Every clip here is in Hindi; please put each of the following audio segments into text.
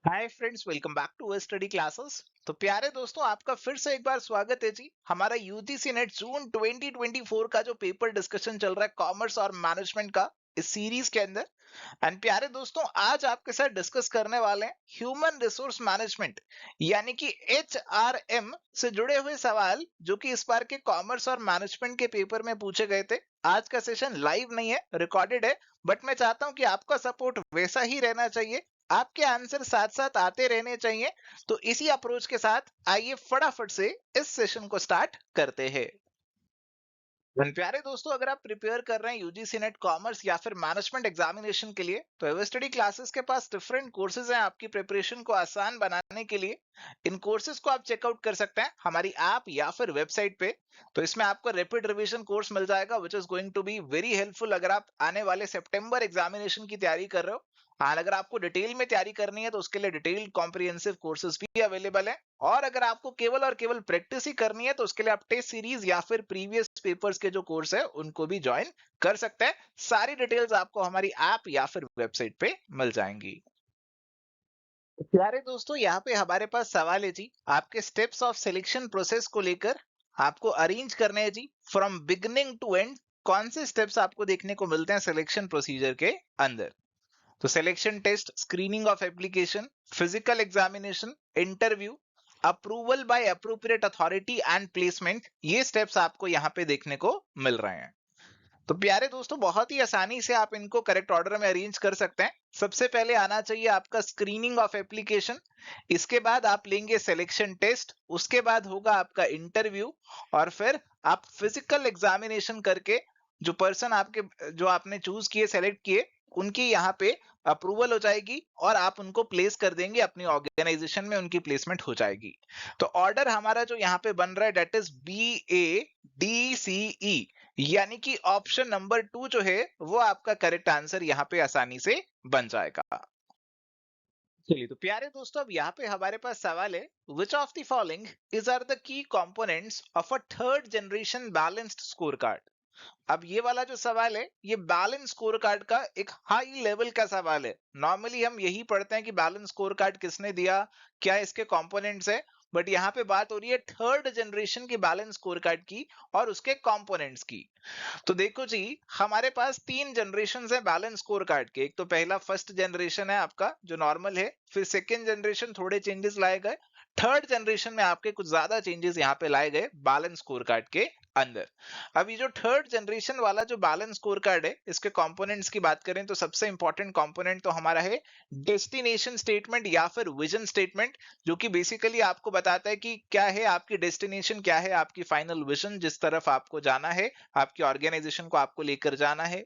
Hi friends, welcome back to study classes. तो प्यारे दोस्तों, आपका फिर से एक बार स्वागत है जी हमारा यूजीसी नेट जून 2024 का जो पेपर डिस्कशन चल रहा है कॉमर्स और मैनेजमेंट का इस सीरीज के अंदर। एंड प्यारे दोस्तों, आज आपके साथ डिस्कस करने वाले हैं ह्यूमन रिसोर्स मैनेजमेंट यानी कि एचआरएम से जुड़े हुए सवाल जो कि इस बार के कॉमर्स और मैनेजमेंट के पेपर में पूछे गए थे। आज का सेशन लाइव नहीं है, रिकॉर्डेड है, बट मैं चाहता हूं कि आपका सपोर्ट वैसा ही रहना चाहिए, आपके आंसर साथ साथ आते रहने चाहिए। तो इसी अप्रोच के साथ आइए फटाफट से इस सेशन को स्टार्ट करते हैं। प्यारे दोस्तों, अगर आप प्रिपेयर कर रहे हैं यूजीसी नेट कॉमर्स या फिर मैनेजमेंट एग्जामिनेशन के लिए, तो एवर स्टडी क्लासेस के पास डिफरेंट कोर्सेज हैं आपकी प्रिपरेशन को आसान बनाने के लिए। इन कोर्सेज को आप चेकआउट कर सकते हैं हमारी ऐप या फिर वेबसाइट पे। तो इसमें आपको रैपिड रिवीजन कोर्स मिल जाएगा which is going to be very helpful अगर आप आने वाले सितंबर एग्जामिनेशन की तैयारी कर रहे हो। हाँ, अगर आपको डिटेल में तैयारी करनी है तो उसके लिए डिटेल कॉम्प्रिहेंसिव कोर्सेज भी अवेलेबल है। और अगर आपको केवल और केवल प्रैक्टिस ही करनी है तो उसके लिए आप टेस्ट सीरीज या फिर प्रीवियस पेपर्स के जो कोर्स है उनको भी ज्वाइन कर सकते हैं। सारी डिटेल्स आपको हमारी ऐप या फिर वेबसाइट पे मिल जाएंगी। प्यारे दोस्तों, यहाँ पे हमारे पास सवाल है जी आपके स्टेप्स ऑफ सिलेक्शन प्रोसेस को लेकर। आपको अरेंज करने हैं जी फ्रॉम बिगिनिंग टू एंड, कौन से स्टेप्स आपको देखने को मिलते हैं सिलेक्शन प्रोसीजर के अंदर। तो selection test, screening of application, physical examination, interview, approval by appropriate authority and placement, ये स्टेप्स आपको यहाँ पे देखने को मिल रहे हैं। तो प्यारे दोस्तों, बहुत ही आसानी से आप इनको करेक्ट ऑर्डर में अरेंज कर सकते हैं। सबसे पहले आना चाहिए आपका स्क्रीनिंग ऑफ एप्लीकेशन, इसके बाद आप लेंगे सिलेक्शन टेस्ट, उसके बाद होगा आपका इंटरव्यू, और फिर आप फिजिकल एग्जामिनेशन करके जो पर्सन आपके जो आपने चूज किए, सेलेक्ट किए, उनकी यहाँ पे अप्रूवल हो जाएगी और आप उनको प्लेस कर देंगे अपनी ऑर्गेनाइजेशन में, उनकी प्लेसमेंट हो जाएगी। तो ऑर्डर हमारा जो यहाँ पे बन रहा है डेट इज BADCE, यानी कि ऑप्शन नंबर 2 जो है वो आपका करेक्ट आंसर यहाँ पे आसानी से बन जाएगा। चलिए, तो प्यारे दोस्तों, अब यहाँ पे हमारे पास सवाल है which of the following is are the key components of a third generation balanced score card. अब ये वाला जो सवाल है ये बैलेंस स्कोर कार्ड का एक हाई लेवल का सवाल है। नॉर्मली हम यही पढ़ते हैं कि बैलेंस स्कोर कार्ड किसने दिया, क्या इसके कंपोनेंट्स है, बट यहाँ पे बात हो रही है थर्ड जनरेशन की बैलेंस स्कोर कार्ड की और उसके कंपोनेंट्स की। तो देखो जी, हमारे पास 3 जनरेशन है बैलेंस स्कोर कार्ड के। एक तो पहला फर्स्ट जनरेशन है आपका जो नॉर्मल है, फिर सेकेंड जनरेशन थोड़े चेंजेस लाए गए, थर्ड जनरेशन में आपके कुछ ज्यादा चेंजेस यहाँ पे लाए गए बैलेंस स्कोर कार्ड के अंदर। अब ये जो थर्ड जनरेशन वाला जो बैलेंस स्कोर कार्ड है, इसके कंपोनेंट्स की बात करें तो सबसे इंपॉर्टेंट कंपोनेंट तो हमारा है डेस्टिनेशन स्टेटमेंट या फिर विजन स्टेटमेंट, जो कि बेसिकली आपको बताता है कि क्या है आपकी डेस्टिनेशन, क्या है आपकी फाइनल विजन, जिस तरफ आपको जाना है, आपकी ऑर्गेनाइजेशन को आपको लेकर जाना है।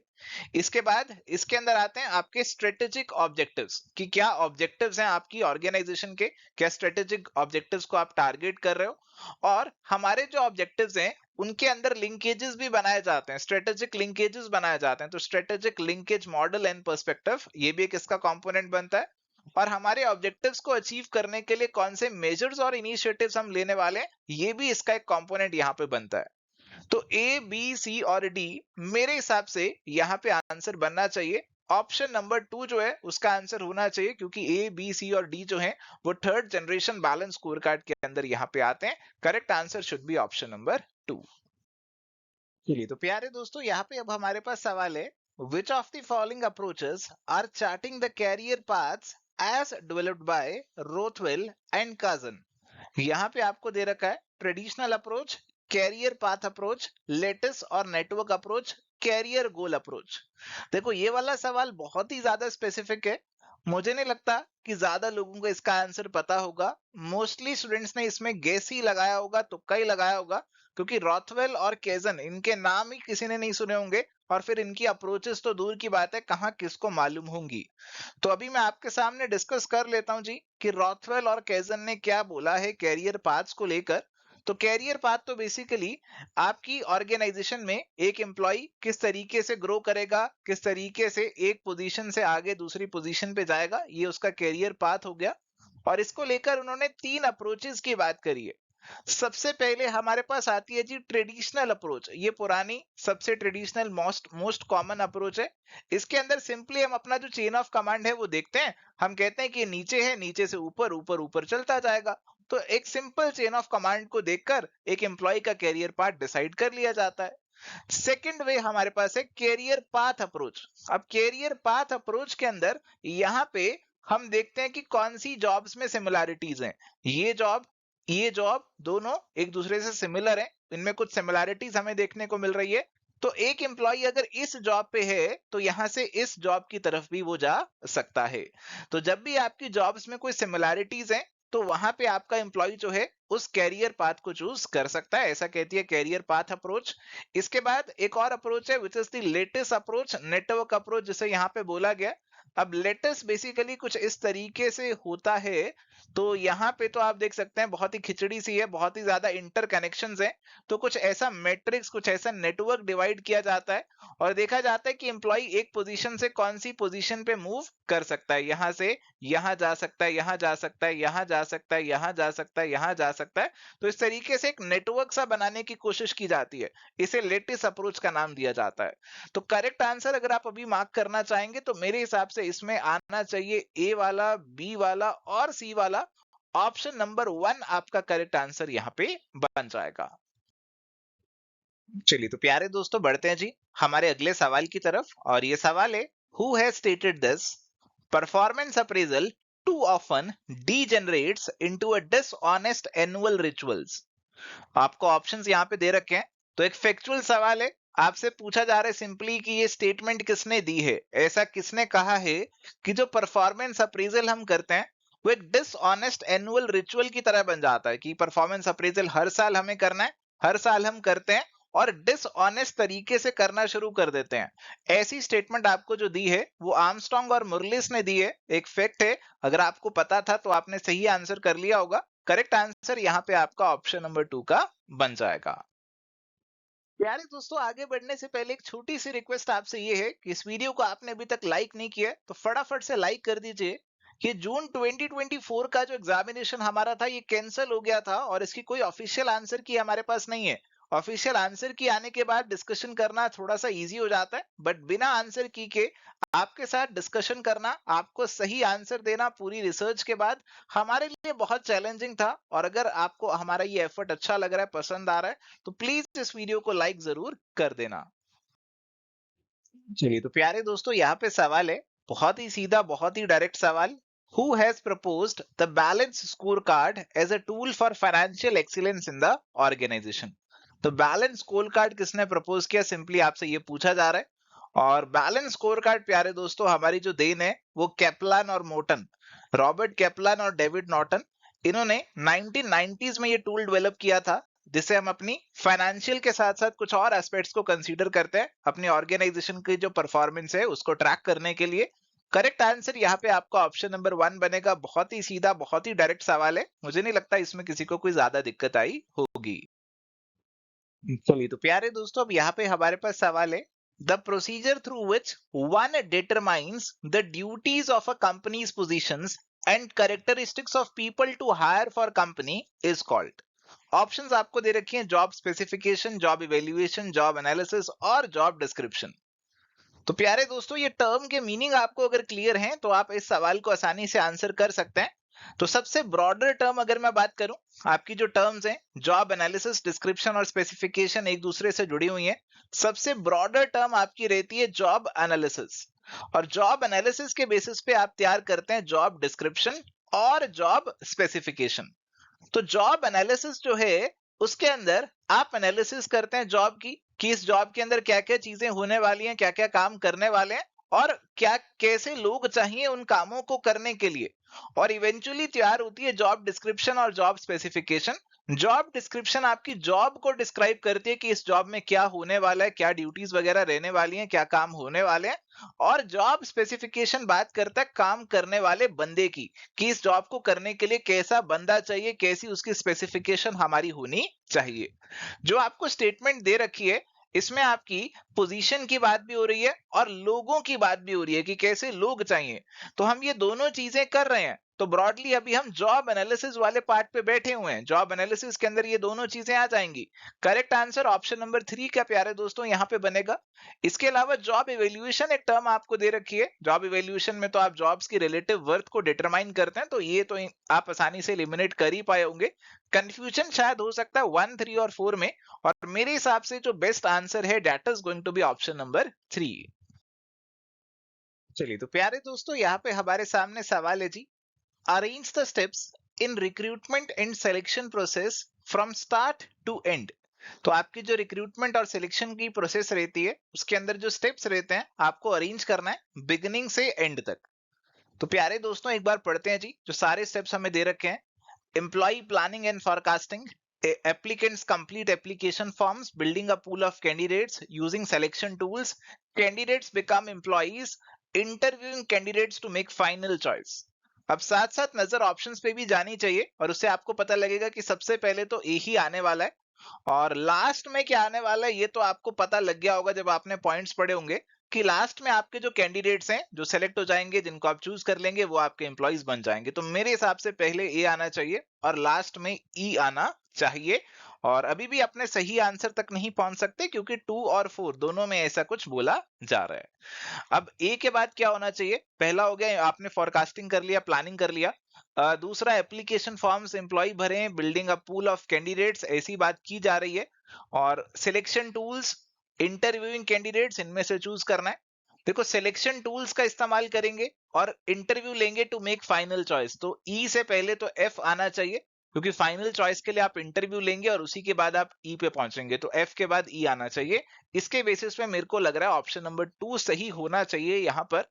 इसके बाद इसके अंदर आते हैं आपके स्ट्रेटेजिक ऑब्जेक्टिव्स कि क्या ऑब्जेक्टिव्स हैं आपकी ऑर्गेनाइजेशन के, क्या स्ट्रेटेजिक ऑब्जेक्टिव्स को आप टारगेट कर रहे हो। और हमारे जो ऑब्जेक्टिव्स हैं उनके अंदर लिंकेजेस भी बनाए जाते हैं, स्ट्रेटेजिक लिंकेजेस बनाए जाते हैं। तो strategic linkage model and perspective, ये भी एक इसका कंपोनेंट बनता है। और हमारे ऑब्जेक्टिव्स को अचीव करने के लिए कौन से मेजर्स और इनिशिएटिव्स हम लेने वाले हैं, ये भी इसका एक कंपोनेंट यहाँ पे बनता है। तो A, B, C और D मेरे हिसाब से यहाँ पे आंसर बनना चाहिए ऑप्शन नंबर 2 जो है उसका आंसर होना चाहिए, क्योंकि A, B, C और D जो है वो third generation balance score card के अंदर यहाँ पे आते हैं। Correct answer should be option number 2। चलिए, तो प्यारे दोस्तों, यहाँ पे अब हमारे पास सवाल है which of the following approaches are charting the career paths as developed by Rothwell and Kazan. यहाँ पे आपको दे रखा है traditional approach, career path approach, latest और network approach, career goal approach. देखो, ये वाला सवाल बहुत ही ज्यादा स्पेसिफिक है। मुझे नहीं लगता कि ज्यादा लोगों को इसका आंसर पता होगा। मोस्टली स्टूडेंट्स ने इसमें गेस ही लगाया होगा, तुक्का ही लगाया होगा, क्योंकि रॉथवेल और केजन इनके नाम ही किसी ने नहीं सुने होंगे, और फिर इनकी अप्रोचेस तो दूर की बात है, कहाँ किसको मालूम होंगी। तो अभी मैं आपके सामने डिस्कस कर लेता हूं जी कि रॉथवेल और केजन ने क्या बोला है कैरियर पाथ्स को लेकर। तो कैरियर पाथ तो बेसिकली आपकी ऑर्गेनाइजेशन में एक एम्प्लॉय किस तरीके से ग्रो करेगा, किस तरीके से एक पोजीशन से आगे दूसरी पोजीशन पे जाएगा, ये उसका कैरियर पाथ हो गया। और इसको लेकर उन्होंने 3 अप्रोचेस की बात करी है। सबसे पहले हमारे पास आती है जी ट्रेडिशनल अप्रोच। ये पुरानी सबसे traditional most most common approach है। इसके अंदर सिंपली हम अपना जो चेन ऑफ कमांड है वो देखते हैं। हम कहते हैं कि नीचे है, नीचे से ऊपर, ऊपर ऊपर चलता जाएगा। तो एक सिंपल चेन ऑफ कमांड को देखकर एक एम्प्लॉय का कैरियर पाथ डिसाइड कर लिया जाता है। सेकंड वे हमारे पास है कैरियर पाथ अप्रोच। अब कैरियर पाथ अप्रोच के अंदर यहाँ पे हम देखते हैं कि कौन सी जॉब्स में सिमिलैरिटीज हैं। ये जॉब दोनों एक दूसरे से सिमिलर हैं, इनमें कुछ सिमिलैरिटीज हमें देखने को मिल रही है। तो एक एम्प्लॉय अगर इस जॉब पे है तो यहां से इस जॉब की तरफ भी वो जा सकता है। तो जब भी आपकी जॉब्स में कोई सिमिलैरिटीज हैं तो वहां पे आपका एम्प्लॉय जो है उस कैरियर पाथ को चूज कर सकता है। ऐसा कहती है कैरियर पाथ अप्रोच। इसके बाद एक और अप्रोच है which is the latest approach, network approach, जिसे यहाँ पे बोला गया। अब लेटेस्ट बेसिकली कुछ इस तरीके से होता है। तो यहाँ पे तो आप देख सकते हैं बहुत ही खिचड़ी सी है, बहुत ही ज्यादा इंटरकनेक्शंस हैं। तो कुछ ऐसा मैट्रिक्स, कुछ ऐसा नेटवर्क डिवाइड किया जाता है और देखा जाता है कि एम्प्लॉय एक पोजीशन से कौन सी पोजीशन पे मूव कर सकता है। यहाँ से यहाँ जा सकता है, यहाँ जा सकता है, यहाँ जा सकता है, यहाँ जा सकता है, यहाँ जा सकता है। तो इस तरीके से एक नेटवर्क सा बनाने की कोशिश की जाती है। इसे लेटेस्ट अप्रोच का नाम दिया जाता है। तो करेक्ट आंसर अगर आप अभी मार्क करना चाहेंगे तो मेरे हिसाब से इसमें आना चाहिए ए वाला, बी वाला और सी वाला। ऑप्शन नंबर 1 आपका करेक्ट आंसर यहाँ पे बन जाएगा। चलिए तो प्यारे दोस्तों बढ़ते हैं जी हमारे अगले सवाल की तरफ। और ये सवाल है, who has stated this performance appraisal too often degenerates into a dishonest annual rituals। आपको ऑप्शंस यहाँ पे दे रखे हैं। तो एक फैक्चुअल सवाल है, आपसे पूछा जा रहा है सिंपली कि ये स्टेटमेंट किसने दी है, ऐसा किसने कहा है कि जो परफॉर्मेंस अप्रेजल हम करते हैं वो एक डिसऑनेस्ट एनुअल रिचुअल की तरह बन जाता है कि परफॉर्मेंस अप्रेजल हर साल हमें करना है, हर साल हम करते हैं और डिसऑनेस्ट तरीके से करना शुरू कर देते हैं। ऐसी स्टेटमेंट आपको जो दी है वो आर्मस्ट्रांग और मुरलिस ने दी है। एक फैक्ट है, अगर आपको पता था तो आपने सही आंसर कर लिया होगा। करेक्ट आंसर यहाँ पे आपका ऑप्शन नंबर 2 का बन जाएगा। प्यारे दोस्तों आगे बढ़ने से पहले एक छोटी सी रिक्वेस्ट आपसे ये है कि इस वीडियो को आपने अभी तक लाइक नहीं किया है तो फटाफट से लाइक कर दीजिए। ये जून 2024 का जो एग्जामिनेशन हमारा था ये कैंसिल हो गया था और इसकी कोई ऑफिशियल आंसर की हमारे पास नहीं है। ऑफिशियल आंसर की आने के बाद डिस्कशन करना थोड़ा सा इजी हो जाता है, बट बिना आंसर की के आपके साथ डिस्कशन करना, आपको सही आंसर देना पूरी रिसर्च के बाद हमारे लिए बहुत चैलेंजिंग था। और अगर आपको हमारा ये एफर्ट अच्छा लग रहा है, पसंद आ रहा है, तो प्लीज इस वीडियो को लाइक जरूर कर देना। चलिए तो प्यारे दोस्तों यहाँ पे सवाल है, बहुत ही सीधा, बहुत ही डायरेक्ट सवाल। Who has proposed the balance scorecard as a tool for financial excellence in the organization? तो बैलेंस स्कोर कार्ड किसने प्रपोज किया, सिंपली आपसे ये पूछा जा रहा है। और बैलेंस स्कोर कार्ड प्यारे दोस्तों हमारी जो देन है वो कैप्लान और मोर्टन, रॉबर्ट कैप्लान और डेविड नॉर्टन, इन्होंने 1990s में ये टूल डेवलप किया था जिससे हम अपनी फाइनेंशियल के साथ साथ कुछ और एस्पेक्ट्स को कंसीडर करते हैं अपनी ऑर्गेनाइजेशन की जो परफॉर्मेंस है उसको ट्रैक करने के लिए। करेक्ट आंसर यहाँ पे आपका ऑप्शन नंबर 1 बनेगा। बहुत ही सीधा, बहुत ही डायरेक्ट सवाल है, मुझे नहीं लगता इसमें किसी को कोई ज्यादा दिक्कत आई होगी। चलिए तो प्यारे दोस्तों अब यहाँ पे हमारे पास सवाल है, the procedure through which one determines the duties of a company's positions and characteristics of people to hire for company is called. Options आपको दे रखी हैं, job specification, job evaluation, job analysis और जॉब डिस्क्रिप्शन। तो प्यारे दोस्तों ये टर्म के मीनिंग आपको अगर क्लियर हैं तो आप इस सवाल को आसानी से आंसर कर सकते हैं। तो सबसे ब्रॉडर टर्म अगर मैं बात करूं, आपकी जो टर्म्स हैं जॉब एनालिसिस, डिस्क्रिप्शन और स्पेसिफिकेशन एक दूसरे से जुड़ी हुई हैं। सबसे ब्रॉडर टर्म आपकी रहती है जॉब एनालिसिस, और जॉब एनालिसिस के बेसिस पे आप तैयार करते हैं जॉब डिस्क्रिप्शन और जॉब स्पेसिफिकेशन। तो जॉब एनालिसिस जो है उसके अंदर आप एनालिसिस करते हैं जॉब की कि इस जॉब के अंदर क्या क्या चीजें होने वाली हैं, क्या क्या काम करने वाले हैं और क्या कैसे लोग चाहिए उन कामों को करने के लिए। और इवेंचुअली तैयार होती है जॉब डिस्क्रिप्शन और जॉब स्पेसिफिकेशन। जॉब डिस्क्रिप्शन आपकी जॉब को डिस्क्राइब करती है कि इस जॉब में क्या होने वाला है, क्या ड्यूटीज वगैरह रहने वाली हैं, क्या काम होने वाले हैं। और जॉब स्पेसिफिकेशन बात करता है काम करने वाले बंदे की कि इस जॉब को करने के लिए कैसा बंदा चाहिए, कैसी उसकी स्पेसिफिकेशन हमारी होनी चाहिए। जो आपको स्टेटमेंट दे रखी है इसमें आपकी पोजीशन की बात भी हो रही है और लोगों की बात भी हो रही है कि कैसे लोग चाहिए। तो हम ये दोनों चीजें कर रहे हैं, तो ब्रॉडली अभी हम जॉब एनालिसिस वाले पार्ट पे बैठे हुए हैं। जॉब एनालिसिस के अंदर ये दोनों चीजें आ जाएंगी। करेक्ट आंसर ऑप्शन नंबर 3 का प्यारे दोस्तों यहाँ पे बनेगा। इसके अलावा जॉब इवेल्युएशन एक टर्म आपको दे रखी है। जॉब इवेल्युएशन में तो आप जॉब्स की रिलेटिव वर्थ को डिटरमाइन करते हैं, तो ये तो आप आसानी से एलिमिनेट कर ही पाए होंगे। कंफ्यूजन शायद हो सकता है 1, 3 और 4 में, और मेरे हिसाब से जो बेस्ट आंसर है that is going to be option number 3। चलिए तो प्यारे दोस्तों यहाँ पे हमारे सामने सवाल है जी, arrange the steps in recruitment and selection process from start to end. तो आपकी जो रिक्रूटमेंट और सिलेक्शन की प्रोसेस रहती है उसके अंदर जो स्टेप्स रहते हैं आपको अरेंज करना है बिगिनिंग से एंड तक। तो प्यारे दोस्तों एक बार पढ़ते हैं जी, जो सारे स्टेप्स हमें दे रखे हैं। Employ planning and forecasting, applicants complete application forms, building a pool of candidates using selection tools, candidates become employees, interviewing candidates to make final choice। अब साथ साथ नजर ऑप्शंस पे भी जानी चाहिए और उससे आपको पता लगेगा कि सबसे पहले तो ए ही आने वाला है और लास्ट में क्या आने वाला है ये तो आपको पता लग गया होगा जब आपने पॉइंट्स पढ़े होंगे कि लास्ट में आपके जो कैंडिडेट्स हैं जो सेलेक्ट हो जाएंगे, जिनको आप चूज कर लेंगे, वो आपके एम्प्लॉइज बन जाएंगे। तो मेरे हिसाब से पहले ए आना चाहिए और लास्ट में ई आना चाहिए। और अभी भी अपने सही आंसर तक नहीं पहुंच सकते क्योंकि 2 और 4 दोनों में ऐसा कुछ बोला जा रहा है। अब ए के बाद क्या होना चाहिए? पहला हो गया आपने फोरकास्टिंग कर लिया, प्लानिंग कर लिया। दूसरा एप्लीकेशन फॉर्म्स एम्प्लॉय भरे, building a pool of candidates, ऐसी बात की जा रही है। और सिलेक्शन टूल्स, इंटरव्यूइंग कैंडिडेट्स, इनमें से चूज करना है। देखो सिलेक्शन टूल्स का इस्तेमाल करेंगे और इंटरव्यू लेंगे टू मेक फाइनल चॉइस, तो ई से पहले तो एफ आना चाहिए क्योंकि फाइनल चॉइस के लिए आप इंटरव्यू लेंगे और उसी के बाद आप ई पे पहुंचेंगे, तो एफ के बाद ई आना चाहिए। इसके बेसिस पे मेरे को लग रहा है ऑप्शन नंबर 2 सही होना चाहिए यहाँ पर।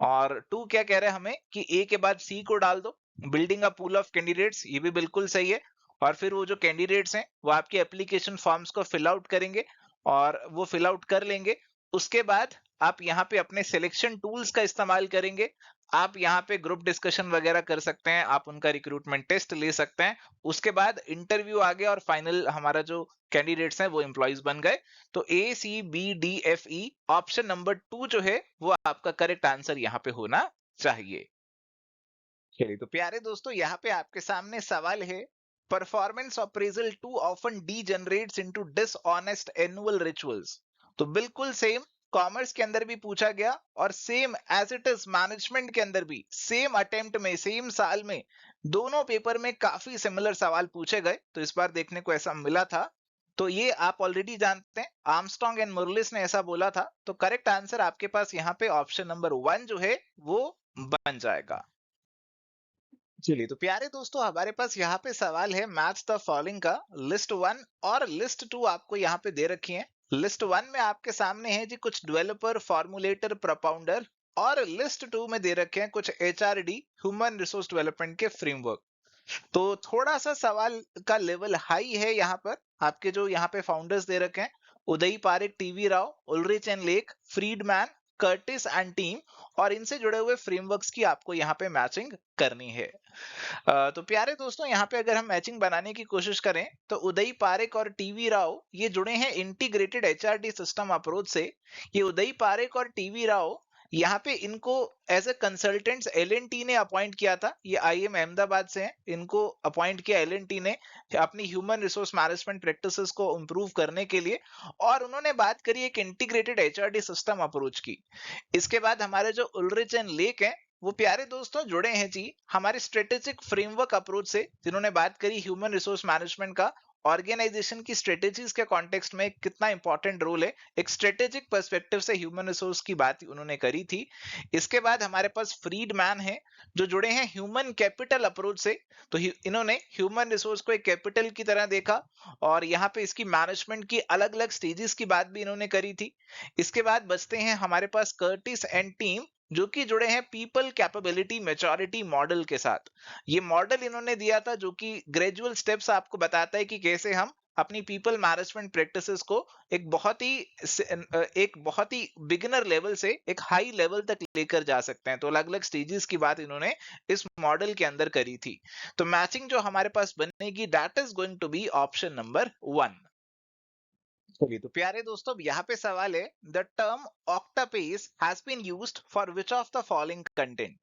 और 2 क्या कह रहा है हमें कि ए के बाद सी को डाल दो, building a pool of candidates, ये भी बिल्कुल सही है। और फिर वो जो कैंडिडेट्स हैं वो आपके एप्लीकेशन फॉर्म्स को फिल आउट करेंगे और वो फिल आउट कर लेंगे। उसके बाद आप यहाँ पे अपने सिलेक्शन टूल्स का इस्तेमाल करेंगे। आप यहाँ पे ग्रुप डिस्कशन वगैरह कर सकते हैं, आप उनका रिक्रूटमेंट टेस्ट ले सकते हैं। उसके बाद इंटरव्यू आ गया और फाइनल हमारा जो कैंडिडेट्स हैं वो एम्प्लॉइज बन गए। तो A C B D F E, option number 2 जो है वो आपका करेक्ट आंसर यहाँ पे होना चाहिए। चलिए तो प्यारे दोस्तों यहाँ पे आपके सामने सवाल है, performance appraisal too often degenerates into dishonest annual rituals. तो बिल्कुल सेम कॉमर्स के अंदर भी पूछा गया और same as it is management के अंदर भी सेम अटेम्प्ट में सेम साल में दोनों पेपर में काफी सिमिलर सवाल पूछे गए, तो इस बार देखने को ऐसा मिला था। तो ये आप ऑलरेडी जानते हैं, आर्मस्ट्रांग एंड मुरलिस ने ऐसा बोला था। तो करेक्ट आंसर आपके पास यहाँ पे ऑप्शन नंबर 1 जो है वो बन जाएगा। चलिए तो प्यारे दोस्तों हमारे पास यहाँ पे सवाल है मैच द फॉलोइंग का। लिस्ट 1 और लिस्ट 2 आपको यहाँ पे दे रखी है। लिस्ट 1 में आपके सामने है जी कुछ डेवलपर, फॉर्मुलेटर, प्रोपाउंडर, और लिस्ट 2 में दे रखे हैं कुछ एचआरडी, ह्यूमन रिसोर्स डेवलपमेंट के फ्रेमवर्क। तो थोड़ा सा सवाल का लेवल हाई है यहाँ पर। आपके जो यहाँ पे फाउंडर्स दे रखे हैं, Uday Parekh, TV Rao, Ulrich and Lake, Freedman, Curtis and team, और इनसे जुड़े हुए फ्रेमवर्क्स की आपको यहाँ पे मैचिंग करनी है। तो प्यारे दोस्तों यहाँ पे अगर हम मैचिंग बनाने की कोशिश करें तो उदय पारेख और टीवी राव ये जुड़े हैं इंटीग्रेटेड एचआरडी सिस्टम अप्रोच से। ये उदय पारेख और टीवी राव यहाँ पे इनको एज ए कंसल्टेंट्स एलएनटी ने अपॉइंट किया था। ये आईएम अहमदाबाद से हैं, इनको अपॉइंट किया एलएनटी ने अपनी ह्यूमन रिसोर्स मैनेजमेंट प्रैक्टिसेस को इंप्रूव करने के लिए, और उन्होंने बात करी एक इंटीग्रेटेड एचआरडी सिस्टम अप्रोच की। इसके बाद हमारे जो उल्रिच एंड लेक हैं वो प्यारे दोस्तों जुड़े हैं जी हमारे स्ट्रेटेजिक फ्रेमवर्क अप्रोच से, जिन्होंने बात करी ह्यूमन रिसोर्स मैनेजमेंट का ऑर्गेनाइजेशन की स्ट्रेटेजीज के कॉन्टेक्स्ट में कितना इंपॉर्टेंट रोल है, एक स्ट्रेटेजिक पर्सपेक्टिव से ह्यूमन रिसोर्स की बात उन्होंने करी थी। इसके बाद हमारे पास फ्रीडमैन है जो जुड़े हैं ह्यूमन कैपिटल अप्रोच से। तो इन्होंने ह्यूमन रिसोर्स को एक कैपिटल की तरह देखा और यहाँ पे इसकी मैनेजमेंट की अलग अलग स्टेजेस की बात भी इन्होंने करी थी। इसके बाद बचते हैं हमारे पास कर्टिस एंड टीम, जो कि जुड़े हैं पीपल कैपेबिलिटी मैच्योरिटी मॉडल के साथ। ये मॉडल इन्होंने दिया था जो कि ग्रेजुअल स्टेप्स आपको बताता है कि कैसे हम अपनी पीपल मैनेजमेंट प्रैक्टिसेस को एक बहुत ही बिगिनर लेवल से एक हाई लेवल तक लेकर जा सकते हैं। तो अलग अलग स्टेजेस की बात इन्होंने इस मॉडल के अंदर करी थी। तो मैचिंग जो हमारे पास बनेगी that is going to be option number 1। चलिए तो प्यारे दोस्तों अब यहाँ पे सवाल है, the term octapace has been used for which of the following content.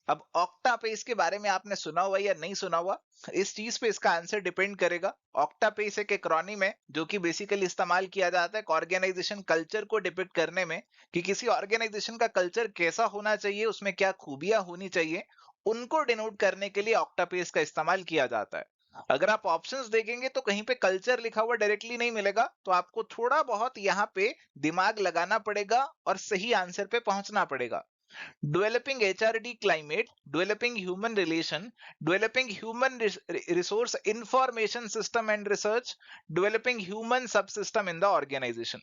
अब ऑक्टा पेस के बारे में आपने सुना हुआ या नहीं सुना हुआ, इस चीज पे इसका आंसर डिपेंड करेगा। ऑक्टा पेस एक एक्रोनिम है जो कि बेसिकली इस्तेमाल किया जाता है ऑर्गेनाइजेशन कल्चर को डिपिक्ट करने में, कि किसी ऑर्गेनाइजेशन का कल्चर कैसा होना चाहिए, उसमें क्या खूबियां होनी चाहिए, उनको डिनोट करने के लिए ऑक्टा पेस का इस्तेमाल किया जाता है। अगर आप ऑप्शंस देखेंगे तो कहीं पे कल्चर लिखा हुआ डायरेक्टली नहीं मिलेगा, तो आपको थोड़ा बहुत यहाँ पे दिमाग लगाना पड़ेगा और सही आंसर पे पहुंचना पड़ेगा। developing HRD climate, developing human relation, developing human resource information system and research, developing human subsystem in the organization.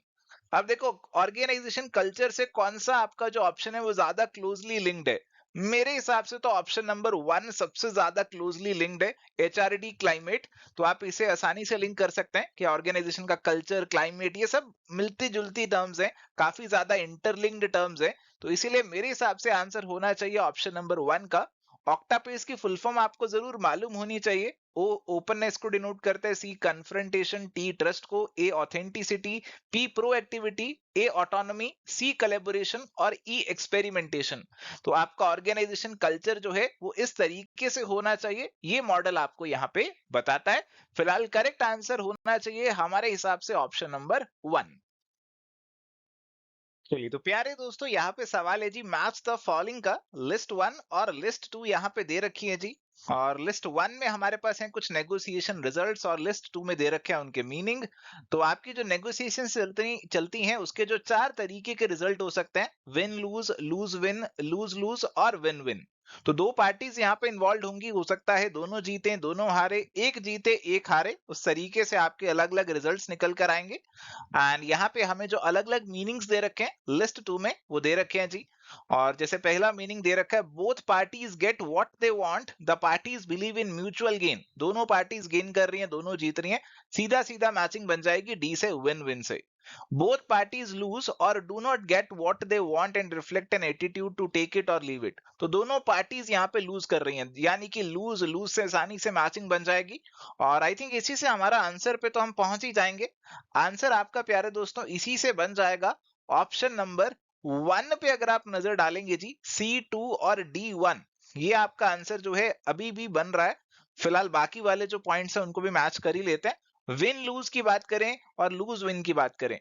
अब देखो ऑर्गेनाइजेशन कल्चर से कौन सा आपका जो ऑप्शन है वो ज्यादा क्लोजली लिंक्ड है। मेरे हिसाब से तो ऑप्शन नंबर 1 सबसे ज्यादा क्लोजली लिंक्ड है, एचआरडी क्लाइमेट। तो आप इसे आसानी से लिंक कर सकते हैं कि ऑर्गेनाइजेशन का कल्चर, क्लाइमेट, ये सब मिलती जुलती टर्म्स हैं, काफी ज्यादा इंटरलिंक्ड टर्म्स हैं। तो इसीलिए मेरे हिसाब से आंसर होना चाहिए ऑप्शन नंबर 1 का। ऑक्टापेस की फुल फॉर्म आपको जरूर मालूम होनी चाहिए। ओ ओपननेस को डिनोट करता है, सी कन्फ्रंटेशन, टी ट्रस्ट को, ए ऑथेंटिसिटी, पी प्रोएक्टिविटी, ए ऑटोनॉमी, सी कोलैबोरेशन और ई एक्सपेरिमेंटेशन। तो आपका ऑर्गेनाइजेशन कल्चर जो है वो इस तरीके से होना चाहिए, ये मॉडल आपको यहाँ पे बताता है। फिलहाल करेक्ट आंसर होना चाहिए हमारे हिसाब से ऑप्शन नंबर 1। चलिए तो प्यारे दोस्तों, यहाँ पे सवाल है जी, मैच द फॉलोइंग का लिस्ट 1 और लिस्ट 2 यहाँ पे दे रखी है जी। और लिस्ट 1 में हमारे पास हैं कुछ नेगोशिएशन रिजल्ट्स और लिस्ट 2 में दे रखे हैं उनके मीनिंग। तो आपकी जो नेगोशिएशन चलती हैं उसके जो 4 तरीके के रिजल्ट हो सकते हैं, win lose, lose win, lose lose और विन विन। तो दो पार्टीज यहाँ पे इन्वॉल्व होंगी, हो सकता है दोनों जीते दोनों हारे, एक जीते एक हारे, उस तरीके से आपके अलग अलग रिजल्ट्स निकल कर आएंगे। एंड यहाँ पे हमें जो अलग अलग मीनिंग्स दे रखे हैं लिस्ट 2 में वो दे रखे हैं जी। और जैसे पहला मीनिंग दे रखा है, both parties gate what they want, the parties believe in mutual gain. दोनों पार्टीज गेन कर रही हैं, दोनों जीत रही हैं, सीधा सीधा मैचिंग बन जाएगी डी से, विन विन से। बोथ पार्टीज लूज और do not get what they want and reflect an attitude to take it और लीव इट। तो दोनों पार्टीज यहाँ पे लूज कर रही हैं, यानी कि लूज लूज से आसानी से मैचिंग बन जाएगी। और आई थिंक इसी से हमारा आंसर पे तो हम पहुंच ही जाएंगे। आंसर आपका प्यारे दोस्तों इसी से बन जाएगा ऑप्शन नंबर 1 पे। अगर आप नजर डालेंगे जी, C2 और D1, ये आपका आंसर जो है अभी भी बन रहा है। फिलहाल बाकी वाले जो पॉइंट्स हैं उनको भी मैच कर ही लेते हैं। विन लूज की बात करें और लूज विन की बात करें,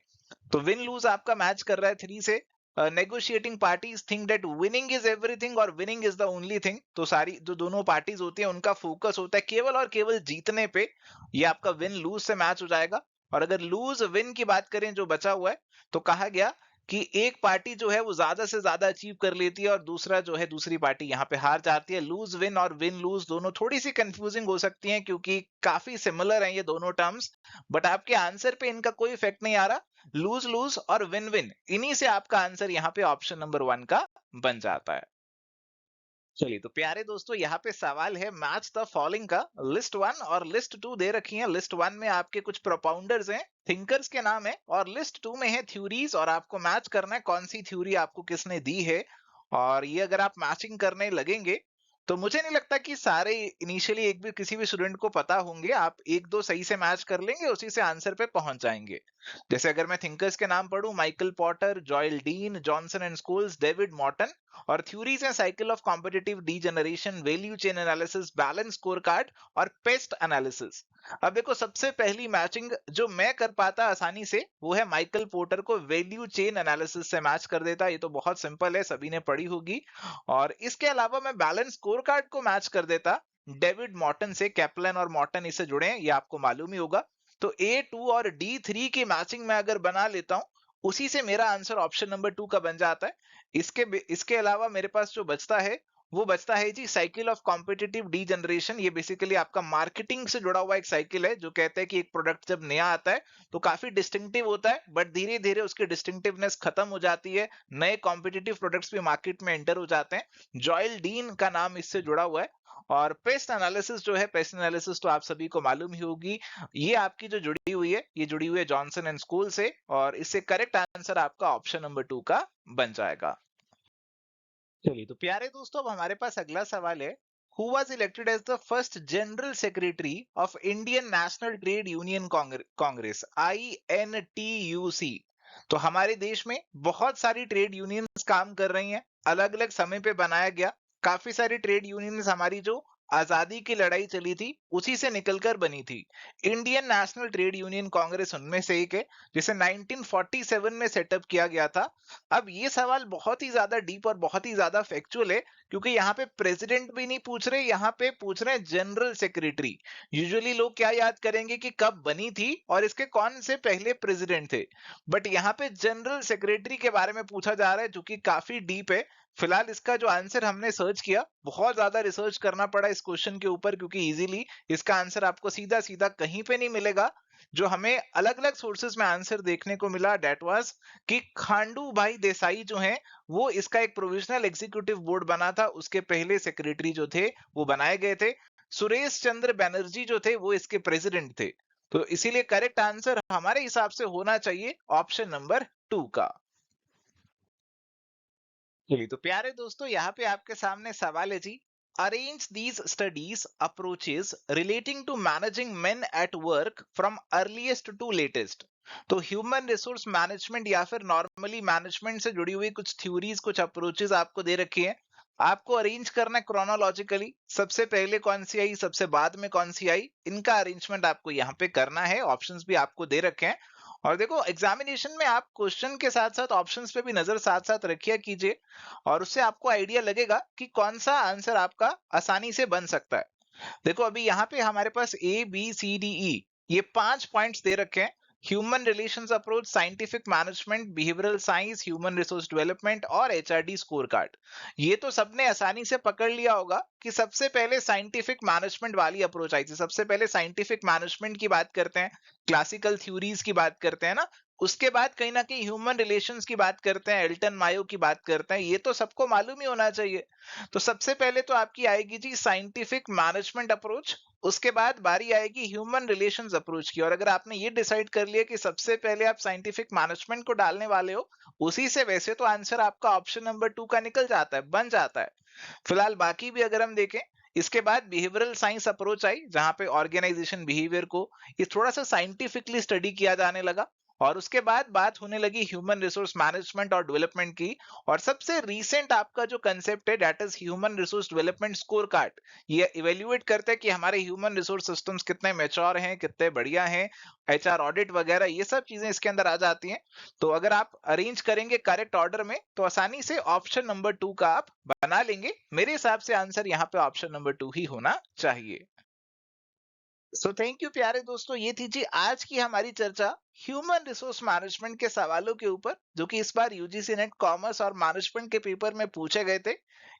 तो विन लूज आपका मैच कर रहा है 3 से। Negotiating parties think that winning is everything और winning is the only thing. तो सारी जो दोनों पार्टीज होती हैं उनका फोकस होता है केवल और केवल जीतने पे, ये आपका विन लूज से मैच हो जाएगा। और अगर लूज विन की बात करें जो बचा हुआ है, तो कहा गया कि एक पार्टी जो है वो ज्यादा से ज्यादा अचीव कर लेती है और दूसरा जो है दूसरी पार्टी यहाँ पे हार जाती है। लूज विन और विन लूज दोनों थोड़ी सी कंफ्यूजिंग हो सकती हैं क्योंकि काफी सिमिलर हैं ये दोनों टर्म्स, बट आपके आंसर पे इनका कोई इफेक्ट नहीं आ रहा। लूज लूज और विन विन, इन्हीं से आपका आंसर यहाँ पे ऑप्शन नंबर 1 का बन जाता है। चलिए तो प्यारे दोस्तों, यहाँ पे सवाल है मैच द फॉलोइंग का। लिस्ट 1 और लिस्ट 2 दे रखी है। लिस्ट 1 में आपके कुछ प्रोपाउंडर्स हैं, थिंकर्स के नाम है, और लिस्ट 2 में है थ्योरीज, और आपको मैच करना है कौन सी थ्योरी आपको किसने दी है। और ये अगर आप मैचिंग करने लगेंगे तो मुझे नहीं लगता कि सारे इनिशियली एक भी किसी भी स्टूडेंट को पता होंगे। आप एक दो सही से मैच कर लेंगे, उसी से आंसर पे पहुंच जाएंगे। जैसे अगर मैं थिंकर्स के नाम पढ़ूं, Michael Porter, Joel Dean, Johnson and Scholes, David Morton. और थ्योरीज हैं cycle of competitive degeneration, value chain analysis, balance score card और पेस्ट एनालिसिस। अब देखो सबसे पहली मैचिंग जो मैं कर पाता आसानी से वो है माइकल पोर्टर को वैल्यू चेन एनालिसिस से मैच कर देता। ये तो बहुत सिंपल है, सभी ने पढ़ी होगी। और इसके अलावा मैं बैलेंस स्कोर कार्ड को मैच कर देता डेविड मॉर्टन से। कैप्लन और मॉर्टन इससे जुड़े हैं, ये आपको मालूम ही होगा। तो A2 और D3 की मैचिंग में अगर बना लेता हूं, उसी से मेरा आंसर ऑप्शन नंबर 2 का बन जाता है। इसके अलावा मेरे पास जो बचता है वो बचता है जी साइकिल ऑफ कॉम्पिटिटिव डीजनरेशन। ये बेसिकली आपका मार्केटिंग से जुड़ा हुआ एक साइकिल है जो कहता है कि एक प्रोडक्ट जब नया आता है तो काफी डिस्टिंक्टिव होता है, बट धीरे धीरे उसकी डिस्टिंक्टिवनेस खत्म हो जाती है, नए कॉम्पिटिटिव प्रोडक्ट्स भी मार्केट में एंटर हो जाते हैं। जॉयल डीन का नाम इससे जुड़ा हुआ है। और पेस्ट एनालिसिस जो है, पेस्ट एनालिसिस तो आप सभी को मालूम ही होगी, ये आपकी जो जुड़ी हुई है, ये जुड़ी हुई है जॉनसन एंड स्कूल से। और इससे करेक्ट आंसर आपका ऑप्शन नंबर 2 का बन जाएगा। चलिए तो प्यारे दोस्तों, अब हमारे पास अगला सवाल है, who was elected as the first general secretary of Indian National Trade Union Congress, INTUC। तो हमारे देश में बहुत सारी ट्रेड यूनियंस काम कर रही हैं, अलग अलग समय पे बनाया गया, काफी सारी ट्रेड यूनियंस हमारी जो आजादी की लड़ाई चली थी उसी से निकलकर बनी थी। Indian National Trade Union Congress उनमें से एक है, जिसे 1947 में सेटअप किया गया था। अब ये सवाल बहुत ही ज्यादा डीप और बहुत ही ज्यादा फैक्चुअल है, क्योंकि यहाँ पे प्रेसिडेंट भी नहीं पूछ रहे, यहाँ पे पूछ रहे हैं जनरल सेक्रेटरी। यूजुअली लोग क्या याद करेंगे कि कब बनी थी और इसके कौन से पहले प्रेसिडेंट थे, बट यहाँ पे जनरल सेक्रेटरी के बारे में पूछा जा रहा है, जो कि काफी डीप है। फिलहाल इसका जो आंसर हमने सर्च किया, बहुत ज्यादा रिसर्च करना पड़ा इस क्वेश्चन के ऊपर, क्योंकि इजीली इसका आंसर आपको सीधा सीधा कहीं पे नहीं मिलेगा। जो हमें अलग अलग सोर्सेज में आंसर देखने को मिला, डेट वाज कि खांडू भाई देसाई जो हैं वो इसका एक प्रोविजनल एग्जीक्यूटिव बोर्ड बना था, उसके पहले सेक्रेटरी जो थे वो बनाए गए थे। सुरेश चंद्र बैनर्जी जो थे वो इसके प्रेसिडेंट थे। तो इसीलिए करेक्ट आंसर हमारे हिसाब से होना चाहिए ऑप्शन नंबर 2 का। चलिए तो प्यारे दोस्तों, यहाँ पे आपके सामने सवाल है जी। Arrange these studies approaches relating to managing men at work from earliest to latest. तो ह्यूमन रिसोर्स मैनेजमेंट या फिर नॉर्मली मैनेजमेंट से जुड़ी हुई कुछ थ्योरीज, कुछ अप्रोचेस आपको दे रखी हैं। आपको अरेंज करना है क्रोनोलॉजिकली, सबसे पहले कौन सी आई, सबसे बाद में कौन सी आई, इनका अरेंजमेंट आपको यहाँ पे करना है। ऑप्शंस भी आपको दे रखे हैं। और देखो, एग्जामिनेशन में आप क्वेश्चन के साथ साथ ऑप्शंस पे भी नजर साथ साथ रखिए कीजिए, और उससे आपको आइडिया लगेगा कि कौन सा आंसर आपका आसानी से बन सकता है। देखो, अभी यहाँ पे हमारे पास ABCDE ये 5 पॉइंट्स दे रखे हैं। Human relations approach, scientific management, behavioural science, human resource development और HRD स्कोर कार्ड। ये तो सबने आसानी से पकड़ लिया होगा कि सबसे पहले साइंटिफिक मैनेजमेंट वाली अप्रोच आई थी। सबसे पहले साइंटिफिक मैनेजमेंट की बात करते हैं, क्लासिकल थ्योरीज की बात करते हैं ना, उसके बाद कहीं ना कहीं ह्यूमन रिलेशंस की बात करते हैं, एल्टन मायो की बात करते हैं। ये तो सबको मालूम ही होना चाहिए। तो सबसे पहले तो आपकी आएगी जी साइंटिफिक मैनेजमेंट अप्रोच, उसके बाद बारी आएगी ह्यूमन रिलेशंस अप्रोच की। और अगर आपने ये डिसाइड कर लिया कि सबसे पहले आप साइंटिफिक मैनेजमेंट को डालने वाले हो, उसी से वैसे तो आंसर आपका ऑप्शन नंबर 2 का निकल जाता है, बन जाता है। फिलहाल बाकी भी अगर हम देखें, इसके बाद बिहेवियरल साइंस अप्रोच आई, जहां पे ऑर्गेनाइजेशन बिहेवियर को ये थोड़ा सा साइंटिफिकली स्टडी किया जाने लगा। और उसके बाद बात होने लगी ह्यूमन रिसोर्स मैनेजमेंट और डेवलपमेंट की। और सबसे रीसेंट आपका जो कंसेप्ट है, that is human resource development score card. ये इवेल्युएट करते हैं कि हमारे ह्यूमन रिसोर्स सिस्टम्स कितने मैच्योर हैं, कितने बढ़िया हैं। HR ऑडिट वगैरह ये सब चीजें इसके अंदर आ जाती हैं। तो अगर आप अरेंज करेंगे करेक्ट ऑर्डर में, तो आसानी से ऑप्शन नंबर 2 का आप बना लेंगे। मेरे हिसाब से आंसर यहाँ पे ऑप्शन नंबर 2 ही होना चाहिए। सो थैंक यू प्यारे दोस्तों, ये थी जी आज की हमारी चर्चा ह्यूमन रिसोर्स मैनेजमेंट के सवालों के ऊपर, जो कि इस बार UGC नेट कॉमर्स और मैनेजमेंट के पेपर में पूछे गए थे।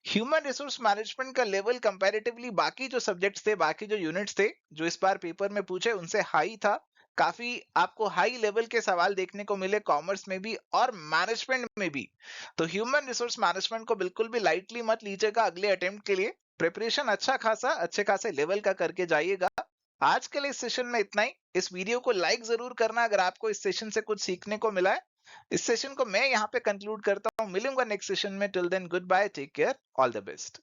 ह्यूमन रिसोर्स मैनेजमेंट का लेवल कंपैरेटिवली बाकी जो सब्जेक्ट्स थे, बाकी जो यूनिट्स थे जो इस बार पेपर में पूछे, उनसे हाई था। काफी आपको हाई लेवल के सवाल देखने को मिले कॉमर्स में भी और मैनेजमेंट में भी। तो ह्यूमन रिसोर्स मैनेजमेंट को बिल्कुल भी लाइटली मत लीजिएगा। अगले अटेम्प्ट के लिए प्रिपरेशन अच्छा खासा अच्छे खासे लेवल का करके जाइएगा। आज के लिए इस सेशन में इतना ही। इस वीडियो को लाइक जरूर करना अगर आपको इस सेशन से कुछ सीखने को मिला है। इस सेशन को मैं यहाँ पे कंक्लूड करता हूँ। मिलूंगा नेक्स्ट सेशन में। Till then goodbye, take care, all the best.